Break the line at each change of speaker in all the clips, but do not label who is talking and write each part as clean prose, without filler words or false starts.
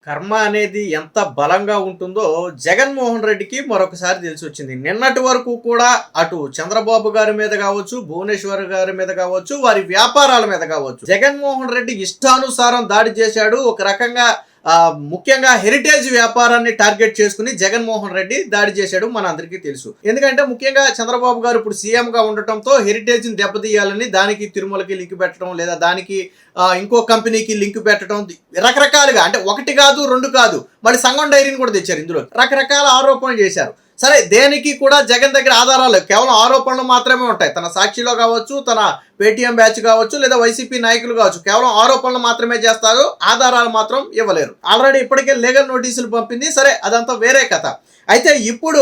కర్మ అనేది ఎంత బలంగా ఉంటుందో జగన్మోహన్ రెడ్డికి మరొకసారి తెలిసొచ్చింది. నిన్నటి వరకు కూడా అటు చంద్రబాబు గారి మీద కావచ్చు, భువనేశ్వర్ గారి మీద కావచ్చు, వారి వ్యాపారాల మీద కావచ్చు, జగన్మోహన్ రెడ్డి ఇష్టానుసారం దాడి చేశాడు. ఒక రకంగా ముఖ్యంగా హెరిటేజ్ వ్యాపారాన్ని టార్గెట్ చేసుకుని జగన్మోహన్ రెడ్డి దాడి చేశాడు, మన అందరికీ తెలుసు. ఎందుకంటే ముఖ్యంగా చంద్రబాబు గారు ఇప్పుడు సీఎంగా ఉండటంతో హెరిటేజ్ని దెబ్బతీయాలని దానికి తిరుమలకి లింక్ పెట్టడం, లేదా దానికి ఇంకో కంపెనీకి లింక్ పెట్టడం, రకరకాలుగా, అంటే ఒకటి కాదు రెండు కాదు, మళ్ళీ సంగం డైరీని కూడా తెచ్చారు. ఇందులో రకరకాల ఆరోపణలు చేశారు. సరే, దేనికి కూడా జగన్ దగ్గర ఆధారాలు కేవలం ఆరోపణలు మాత్రమే ఉంటాయి. తన సాక్షిలో కావచ్చు, తన పేటీఎం బ్యాచ్ కావచ్చు, లేదా వైసీపీ నాయకులు కావచ్చు, కేవలం ఆరోపణలు మాత్రమే చేస్తారు, ఆధారాలు మాత్రం ఇవ్వలేరు. ఆల్రెడీ ఇప్పటికే లీగల్ నోటీసులు పంపింది. సరే, అదంతా వేరే కథ. అయితే ఇప్పుడు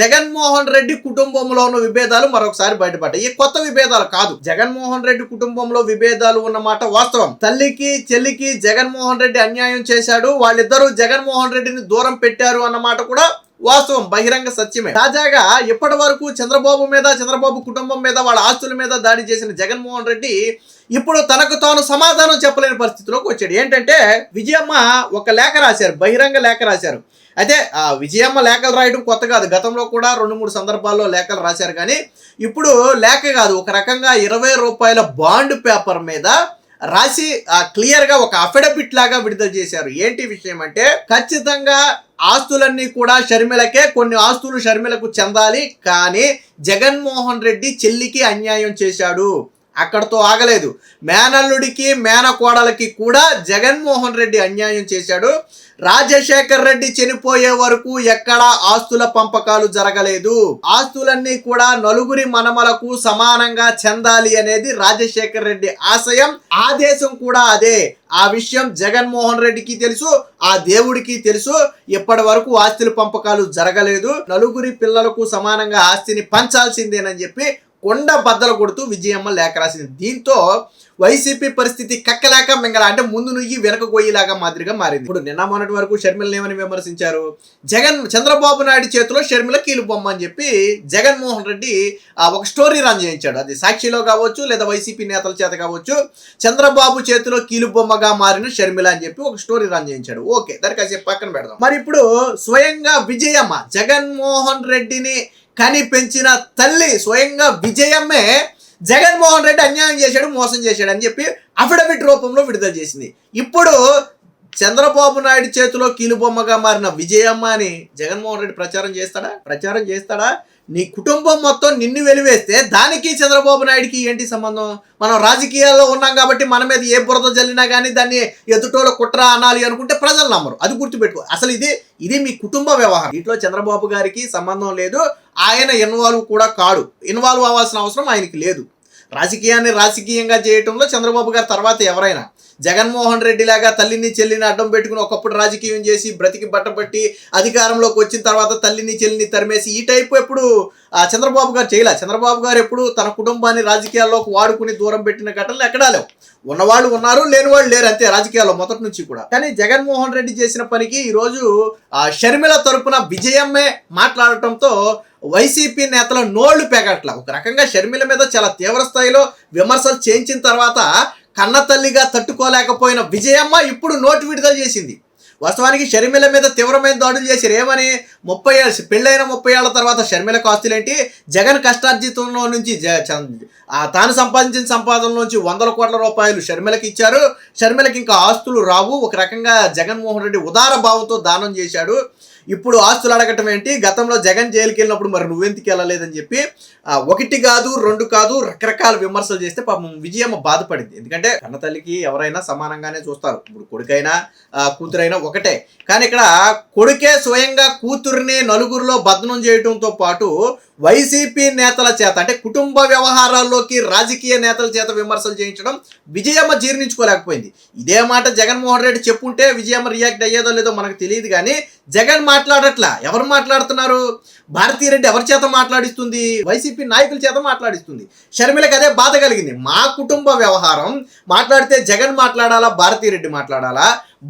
జగన్మోహన్ రెడ్డి కుటుంబంలో ఉన్న విభేదాలు మరొకసారి బయటపడ్డాయి. ఈ కొత్త విభేదాలు కాదు, జగన్మోహన్ రెడ్డి కుటుంబంలో విభేదాలు ఉన్నమాట వాస్తవం. తల్లికి చెల్లికి జగన్మోహన్ రెడ్డి అన్యాయం చేశాడు, వాళ్ళిద్దరూ జగన్మోహన్ రెడ్డిని దూరం పెట్టారు అన్నమాట కూడా వాస్తవం, బహిరంగ సత్యమే. తాజాగా ఇప్పటి వరకు చంద్రబాబు మీద, చంద్రబాబు కుటుంబం మీద, వాళ్ళ ఆస్తుల మీద దాడి చేసిన జగన్మోహన్ రెడ్డి ఇప్పుడు తనకు తాను సమాధానం చెప్పలేని పరిస్థితిలోకి వచ్చాడు. ఏంటంటే విజయమ్మ ఒక లేఖ రాశారు, బహిరంగ లేఖ రాశారు. అయితే విజయమ్మ లేఖలు రాయడం కొత్త కాదు, గతంలో కూడా 2-3 సందర్భాల్లో లేఖలు రాశారు. కానీ ఇప్పుడు లేఖ కాదు, ఒక రకంగా 20 రూపాయల బాండ్ పేపర్ మీద రాసి క్లియర్గా ఒక అఫిడవిట్ లాగా విడుదల చేశారు. ఏంటి విషయం అంటే, ఖచ్చితంగా ఆస్తులన్నీ కూడా షర్మిలకే, కొన్ని ఆస్తులు షర్మిలకు చెందాలి, కానీ జగన్మోహన్ రెడ్డి చెల్లికి అన్యాయం చేశాడు. అక్కడతో ఆగలేదు, మేనల్లుడికి మేనకోడలకి కూడా జగన్మోహన్ రెడ్డి అన్యాయం చేశాడు. రాజశేఖర్ రెడ్డి చనిపోయే వరకు ఎక్కడా ఆస్తుల పంపకాలు జరగలేదు. ఆస్తులన్నీ కూడా నలుగురి మనమలకు సమానంగా చెందాలి అనేది రాజశేఖర్ రెడ్డి ఆశయం, ఆదేశం కూడా అదే. ఆ విషయం జగన్మోహన్ రెడ్డికి తెలుసు, ఆ దేవుడికి తెలుసు. ఇప్పటి వరకు ఆస్తుల పంపకాలు జరగలేదు, నలుగురి పిల్లలకు సమానంగా ఆస్తిని పంచాల్సిందేనని చెప్పి కొండ బద్దలు కొడుతూ విజయమ్మ లేఖ రాసింది. దీంతో వైసీపీ పరిస్థితి కక్కలేక మింగల, అంటే ముందు నుయ్యి వెనక గొయ్యిలాగా మాదిరిగా మారింది. ఇప్పుడు నిన్న మొన్నటి వరకు షర్మిలని ఏమని విమర్శించారు, చంద్రబాబు నాయుడు చేతిలో షర్మిల కీలు బొమ్మ అని చెప్పి జగన్మోహన్ రెడ్డి ఒక స్టోరీ రన్ చేయించాడు. అది సాక్షిలో కావచ్చు, లేదా వైసీపీ నేతల చేత కావచ్చు, చంద్రబాబు చేతిలో కీలు బొమ్మగా మారిన షర్మిల అని చెప్పి ఒక స్టోరీ రన్ చేయించాడు. ఓకే, దానికి కాసేపు పక్కన పెడదాం. మరి ఇప్పుడు స్వయంగా విజయమ్మ, జగన్మోహన్ రెడ్డిని కని పెంచిన తల్లి స్వయంగా విజయమ్మే జగన్మోహన్ రెడ్డి అన్యాయం చేశాడు, మోసం చేశాడు అని చెప్పి అఫిడవిట్ రూపంలో విడుదల చేసింది. ఇప్పుడు చంద్రబాబు నాయుడు చేతిలో కీలుబొమ్మగా మారిన విజయమ్మ అని జగన్మోహన్ రెడ్డి ప్రచారం చేస్తాడా? నీ కుటుంబం మొత్తం నిన్ను వెలివేస్తే దానికి చంద్రబాబు నాయుడికి ఏంటి సంబంధం? మనం రాజకీయాల్లో ఉన్నాం కాబట్టి మన మీద ఏ బురద జల్లినా కానీ దాన్ని ఎదుటోళ్ళ కుట్ర అనాలి అనుకుంటే ప్రజలు నమ్మరు. అది గుర్తుపెట్టుకో. అసలు ఇది మీ కుటుంబ వ్యవహారం. దీంట్లో చంద్రబాబు గారికి సంబంధం లేదు, ఆయన ఇన్వాల్వ్ కూడా కాడు. ఇన్వాల్వ్ అవ్వాల్సిన అవసరం ఆయనకి లేదు. రాజకీయాన్ని రాజకీయంగా చేయటంలో చంద్రబాబు గారు తర్వాత ఎవరైనా, జగన్మోహన్ రెడ్డి లాగా తల్లిని చెల్లిని అడ్డం పెట్టుకుని ఒకప్పుడు రాజకీయం చేసి బ్రతికి బట్టపట్టి అధికారంలోకి వచ్చిన తర్వాత తల్లిని చెల్లిని తరిమేసి ఈ టైపు ఎప్పుడు చంద్రబాబు గారు చేయలే. చంద్రబాబు గారు ఎప్పుడు తన కుటుంబాన్ని రాజకీయాల్లోకి వాడుకుని దూరం పెట్టిన ఘటనలు ఎక్కడా లేవు. ఉన్నవాళ్ళు ఉన్నారు, లేని వాళ్ళు లేరు, అంతే రాజకీయాల్లో మొదటి నుంచి కూడా. కానీ జగన్మోహన్ రెడ్డి చేసిన పనికి ఈరోజు షర్మిల తరపున విజయమ్మే మాట్లాడటంతో వైసీపీ నేతల నోళ్లు పెగట్ల. ఒక రకంగా షర్మిల మీద చాలా తీవ్ర స్థాయిలో విమర్శలు చేయించిన తర్వాత కన్న తల్లిగా తట్టుకోలేకపోయిన విజయమ్మ ఇప్పుడు నోటు విడుదల చేసింది. వాస్తవానికి షర్మిల మీద తీవ్రమైన దాడులు చేశారు. ఏమని, 30 ఏళ్ళు పెళ్ళైన 30 ఏళ్ల తర్వాత షర్మిల ఆస్తులేంటి, జగన్ కష్టార్జితంలో నుంచి తాను సంపాదించిన సంపాదన నుంచి 100 కోట్ల రూపాయలు షర్మిలకి ఇచ్చారు. షర్మిలకి ఇంకా ఆస్తులు రావు. ఒక రకంగా జగన్మోహన్ రెడ్డి ఉదార భావంతో దానం చేశాడు. ఇప్పుడు ఆస్తులు అడగటం ఏంటి, గతంలో జగన్ జైలుకి వెళ్ళినప్పుడు మరి నువ్వెందుకు వెళ్ళలేదని చెప్పి ఒకటి కాదు రెండు కాదు రకరకాల విమర్శలు చేస్తే పాపం విజయమ్మ బాధపడింది. ఎందుకంటే కన్న తల్లికి ఎవరైనా సమానంగానే చూస్తారు. ఇప్పుడు కొడుకైనా కూతురైనా ఒకటే. కానీ ఇక్కడ కొడుకే స్వయంగా కూతురిని నలుగురిలో బదనం చేయడంతో పాటు వైసీపీ నేతల చేత, అంటే కుటుంబ వ్యవహారాల్లోకి రాజకీయ నేతల చేత విమర్శలు చేయించడం విజయమ్మ జీర్ణించుకోలేకపోయింది. ఇదే మాట జగన్మోహన్ రెడ్డి చెప్పుంటే విజయమ్మ రియాక్ట్ అయ్యేదో లేదో మనకు తెలియదు. కానీ జగన్ మాట్లాడట్లా. ఎవరు మాట్లాడుతున్నారు? భారతీరెడ్డి ఎవరి చేత మాట్లాడిస్తుంది? వైసీపీ నాయకుల చేత మాట్లాడిస్తుంది. షర్మిలకు అదే బాధ కలిగింది. మా కుటుంబ వ్యవహారం మాట్లాడితే జగన్ మాట్లాడాలా, భారతీరెడ్డి మాట్లాడాలా?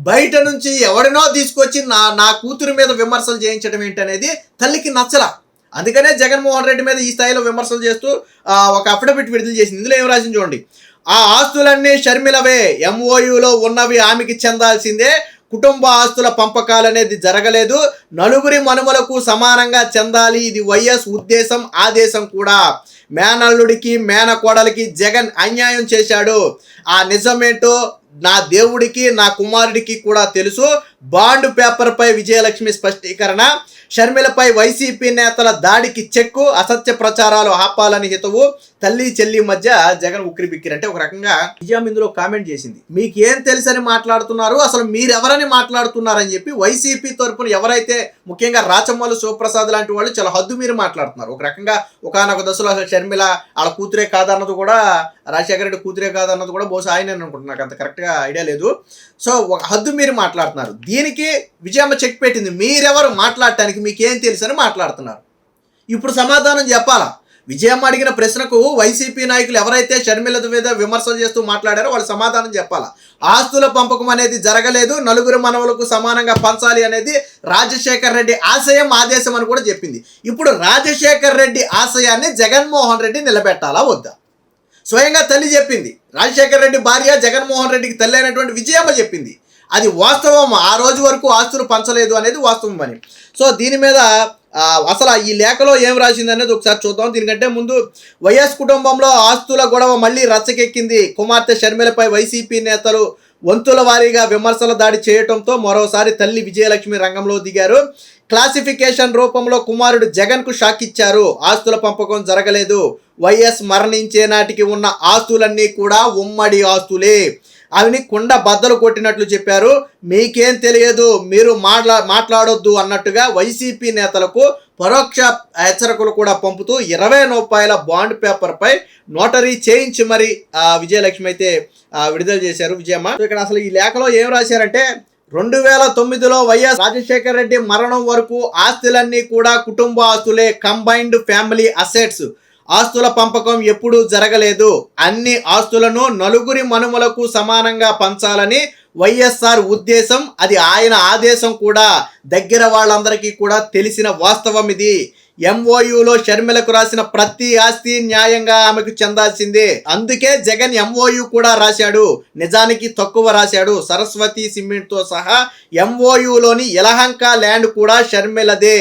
బయట నుంచి ఎవరినో తీసుకొచ్చి నా కూతురు మీద విమర్శలు చేయించడం ఏంటనేది తల్లికి నచ్చలా. అందుకనే జగన్మోహన్ రెడ్డి మీద ఈ స్థాయిలో విమర్శలు చేస్తూ ఒక అఫిడవిట్ విడుదల చేసింది. ఇందులో ఏం రాసింది చూడండి. ఆ ఆస్తులన్నీ షర్మిలవే, ఎంఓయూలో ఉన్నవి ఆమెకి చెందాల్సిందే, కుటుంబ ఆస్తుల పంపకాలు అనేది జరగలేదు. నలుగురి మనుమలకు సమానంగా చెందాలి, ఇది వైఎస్ ఉద్దేశం, ఆదేశం కూడా. మేనల్లుడికి మేనకోడలికి జగన్ అన్యాయం చేశాడు. ఆ నిజమేంటో నా దేవుడికి నా కుమారుడికి కూడా తెలుసు. బాండ్ పేపర్పై విజయలక్ష్మి స్పష్టీకరణ. షర్మిలపై వైసీపీ నేతల దాడికి చెక్కు. అసత్య ప్రచారాలు ఆపాలని హితవు. తల్లి చెల్లి మధ్య జగన్ ఉక్కిరి బిక్కిరి. అంటే ఒక రకంగా విజయం ఇందులో కామెంట్ చేసింది, మీకేం తెలుసని మాట్లాడుతున్నారు, అసలు మీరెవరని మాట్లాడుతున్నారని చెప్పి వైసీపీ తరపున ఎవరైతే ముఖ్యంగా రాచమ్మలు శివప్రసాద్ లాంటి వాళ్ళు చాలా హద్దు మీరు మాట్లాడుతున్నారు. ఒక రకంగా ఒకానొక దశలో షర్మిల వాళ్ళ కూతురే కాదన్నది కూడా, రాజశేఖర రెడ్డి కూతురే కాదన్నది కూడా బహుశా ఆయన అనుకుంటున్నాను, నాకు అంత కరెక్ట్గా ఐడియా లేదు. సో ఒక హద్దు మీరు మాట్లాడుతున్నారు. దీనికి విజయమ్మ చెక్ పెట్టింది, మీరెవరు మాట్లాడటానికి, మీకేం తెలుసు అని మాట్లాడుతున్నారు. ఇప్పుడు సమాధానం చెప్పాలా? విజయమ్మ అడిగిన ప్రశ్నకు వైసీపీ నాయకులు ఎవరైతే షర్మిల మీద విమర్శలు చేస్తూ మాట్లాడారో వాళ్ళు సమాధానం చెప్పాలా. ఆస్తుల పంపకం అనేది జరగలేదు, నలుగురు మనవలకు సమానంగా పంచాలి అనేది రాజశేఖర్ రెడ్డి ఆశయం, ఆదేశం అని కూడా చెప్పింది. ఇప్పుడు రాజశేఖర్ రెడ్డి ఆశయాన్ని జగన్మోహన్ రెడ్డి నిలబెట్టాలా వద్దా? స్వయంగా తల్లి చెప్పింది. రాజశేఖర్ రెడ్డి భార్య జగన్మోహన్ రెడ్డికి తల్లి అయినటువంటి విజయమ్మ చెప్పింది. అది వాస్తవం. ఆ రోజు వరకు ఆస్తులు పంచలేదు అనేది వాస్తవం అని. సో దీని మీద అసలు ఈ లేఖలో ఏం రాసింది అనేది ఒకసారి చూద్దాం. దీనికంటే ముందు వైఎస్ కుటుంబంలో ఆస్తుల గొడవ మళ్ళీ రచ్చకెక్కింది. కుమార్తె షర్మిలపై వైసీపీ నేతలు వంతుల వారీగా విమర్శల దాడి చేయడంతో మరోసారి తల్లి విజయలక్ష్మి రంగంలో దిగారు. క్లాసిఫికేషన్ రూపంలో కుమారుడు జగన్కు షాక్ ఇచ్చారు. ఆస్తుల పంపకం జరగలేదు, వైఎస్ మరణించే నాటికి ఉన్న ఆస్తులన్నీ కూడా ఉమ్మడి ఆస్తులే, అవిని కుండ బద్దలు కొట్టినట్లు చెప్పారు. మీకేం తెలియదు, మీరు మాట్లాడొద్దు అన్నట్టుగా వైసీపీ నేతలకు పరోక్ష హెచ్చరికలు కూడా పంపుతూ 20 రూపాయల బాండ్ పేపర్పై నోటరీ చేయించి మరి విజయలక్ష్మి అయితే విడుదల చేశారు విజయమ్మ. ఇక్కడ అసలు ఈ లేఖలో ఏం రాశారంటే, 2009లో వైఎస్ రాజశేఖర రెడ్డి మరణం వరకు ఆస్తులన్నీ కూడా కుటుంబ ఆస్తులే, కంబైన్డ్ ఫ్యామిలీ అసెట్స్. ఆస్తుల పంపకం ఎప్పుడూ జరగలేదు. అన్ని ఆస్తులను నలుగురి మనుమలకు సమానంగా పంచాలని వైఎస్ఆర్ ఉద్దేశం, అది ఆయన ఆదేశం కూడా. దగ్గర వాళ్ళందరికీ కూడా తెలిసిన వాస్తవం ఇది. ఎంఓయూలో షర్మిలకు రాసిన ప్రతి ఆస్తి న్యాయంగా ఆమెకు చెందాల్సిందే. అందుకే జగన్ ఎంఓయూ కూడా రాశాడు, నిజానికి తక్కువ రాశాడు. సరస్వతి సిమెంట్తో సహా ఎంఓయూలోని యలహంక ల్యాండ్ కూడా షర్మిలదే.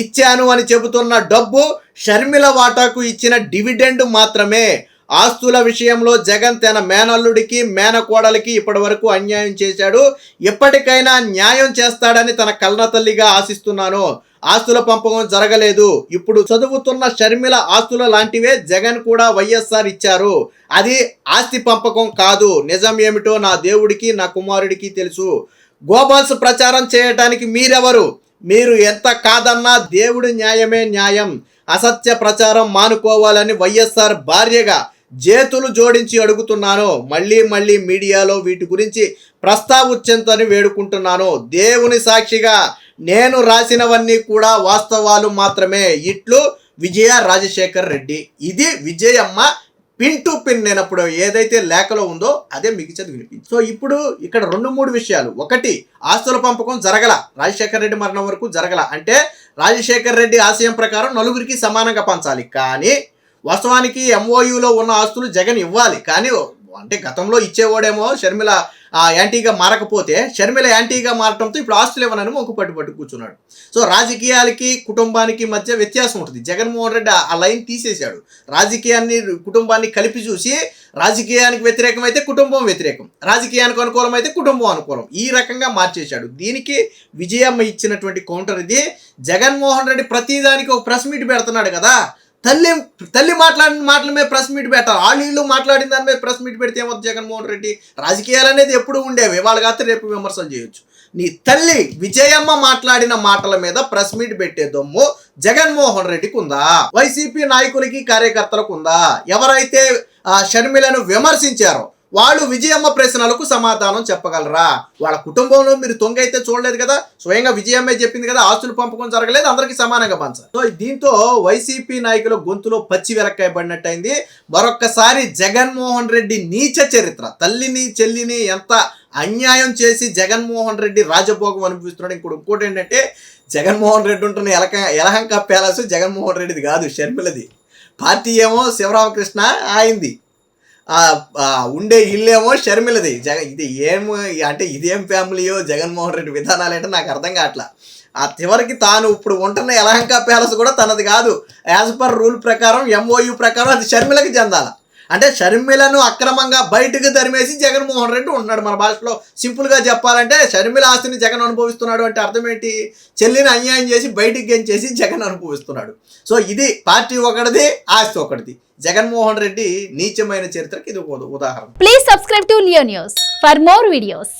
ఇచ్చాను అని చెబుతున్న డబ్బు షర్మిల వాటాకు ఇచ్చిన డివిడెండ్ మాత్రమే. ఆస్తుల విషయంలో జగన్ తన మేనల్లుడికి మేనకోడలికి ఇప్పటి వరకు అన్యాయం చేశాడు. ఎప్పటికైనా న్యాయం చేస్తాడని తన కన్నతల్లిగా ఆశిస్తున్నాను. ఆస్తుల పంపకం జరగలేదు. ఇప్పుడు చదువుతున్న షర్మిల ఆస్తుల లాంటివే జగన్ కూడా వైఎస్ఆర్ ఇచ్చారు. అది ఆస్తి పంపకం కాదు. నిజం ఏమిటో నా దేవుడికి నా కుమారుడికి తెలుసు. గోబాల్స్ ప్రచారం చేయటానికి మీరెవరు? మీరు ఎంత కాదన్నా దేవుడి న్యాయమే న్యాయం. అసత్య ప్రచారం మానుకోవాలని వైఎస్ఆర్ భార్యగా చేతులు జోడించి అడుగుతున్నాను. మళ్ళీ మీడియాలో వీటి గురించి ప్రస్తావించని వేడుకుంటున్నాను. దేవుని సాక్షిగా నేను రాసినవన్నీ కూడా వాస్తవాలు మాత్రమే. ఇట్లు విజయ రాజశేఖర్ రెడ్డి. ఇది విజయమ్మ పిన్ టు పిన్ నేనప్పుడు ఏదైతే లేఖలో ఉందో అదే మీకు చదివి వినిపించింది. సో ఇప్పుడు ఇక్కడ 2-3 విషయాలు. ఒకటి, ఆస్తుల పంపకం జరగల, రాజశేఖర్ రెడ్డి మరణం వరకు జరగల. అంటే రాజశేఖర్ రెడ్డి ఆశయం ప్రకారం నలుగురికి సమానంగా పంచాలి. కానీ వాస్తవానికి ఎంఓయూలో ఉన్న ఆస్తులు జగన్ ఇవ్వాలి. కానీ అంటే గతంలో ఇచ్చేవాడేమో షర్మిల యాంటీగా మారకపోతే షర్మిల యాంటీగా మారటంతో ఇప్పుడు ఆస్తులు ఇవ్వనని మొక్కు పట్టు కూర్చున్నాడు. సో రాజకీయాలకి కుటుంబానికి మధ్య వ్యత్యాసం ఉంటుంది. జగన్మోహన్ రెడ్డి ఆ లైన్ తీసేశాడు. రాజకీయాన్ని కుటుంబాన్ని కలిపి చూసి రాజకీయానికి వ్యతిరేకం అయితే కుటుంబం వ్యతిరేకం, రాజకీయానికి అనుకూలం అయితే కుటుంబం అనుకూలం, ఈ రకంగా మార్చేశాడు. దీనికి విజయమ్మ ఇచ్చినటువంటి కౌంటర్ ఇది. జగన్మోహన్ రెడ్డి ప్రతిదానికి ఒక ప్రెస్ మీట్ పెడుతున్నాడు కదా, తల్లి మాట్లాడిన మాటల మీద ప్రెస్ మీట్ పెట్టాలి. వీళ్ళు మాట్లాడిన దాని మీద ప్రెస్ మీట్ పెడితే ఏమవుతుంది? జగన్మోహన్ రెడ్డి రాజకీయాలు అనేది ఎప్పుడు ఉండేవి, వాళ్ళు కాస్తే రేపు విమర్శలు చేయొచ్చు. నీ తల్లి విజయమ్మ మాట్లాడిన మాటల మీద ప్రెస్ మీట్ పెట్టే దమ్ము జగన్మోహన్ రెడ్డికి ఉందా? వైసీపీ నాయకులకి కార్యకర్తలకు ఉందా? ఎవరైతే షర్మిలను విమర్శించారో వాళ్ళు విజయమ్మ ప్రశ్నలకు సమాధానం చెప్పగలరా? వాళ్ళ కుటుంబంలో మీరు తొంగైతే చూడలేదు కదా, స్వయంగా విజయమ్మే చెప్పింది కదా, ఆస్తులు పంపకం జరగలేదు, అందరికీ సమానంగా పంచాలి. సో దీంతో వైసీపీ నాయకుల గొంతులో పచ్చి వెలక్కాయ పడినట్టయింది. మరొక్కసారి జగన్మోహన్ రెడ్డి నీచ చరిత్ర, తల్లిని చెల్లిని ఎంత అన్యాయం చేసి జగన్మోహన్ రెడ్డి రాజభోగం అనిపిస్తున్నాడు. ఇంకోటి ఏంటంటే, జగన్మోహన్ రెడ్డి ఉంటున్న యలహంక ప్యాలెస్ జగన్మోహన్ రెడ్డిది కాదు, షర్మిలది. పార్టీ ఏమో శివరామకృష్ణ ఆయింది. ఉండే ఇల్లేమో షర్మిలది. ఇది అంటే ఇదేం ఫ్యామిలీయో జగన్మోహన్ రెడ్డి విధానాలు ఏంటో నాకు అర్థం కావట్లా. ఆ చివరికి తాను ఇప్పుడు ఉంటున్న యలహంక ప్యాలెస్ కూడా తనది కాదు. యాజ్ పర్ రూల్ ప్రకారం, MOU ప్రకారం అది షర్మిలకి చెందాల. అంటే షర్మిలను అక్రమంగా బయటకు తరిమేసి జగన్మోహన్ రెడ్డి ఉంటున్నాడు. మన భాషలో సింపుల్గా చెప్పాలంటే షర్మిల ఆస్తిని జగన్ అనుభవిస్తున్నాడు అంటే అర్థం ఏంటి? చెల్లిని అన్యాయం చేసి బయటికి గెంచేసి జగన్ అనుభవిస్తున్నాడు. సో ఇది పార్టీ ఒకటిది, ఆస్తి ఒకటిది. జగన్మోహన్ రెడ్డి నీచమైన చరిత్రకి ఇది ఉదాహరణ.
Please subscribe to Leo news for more videos.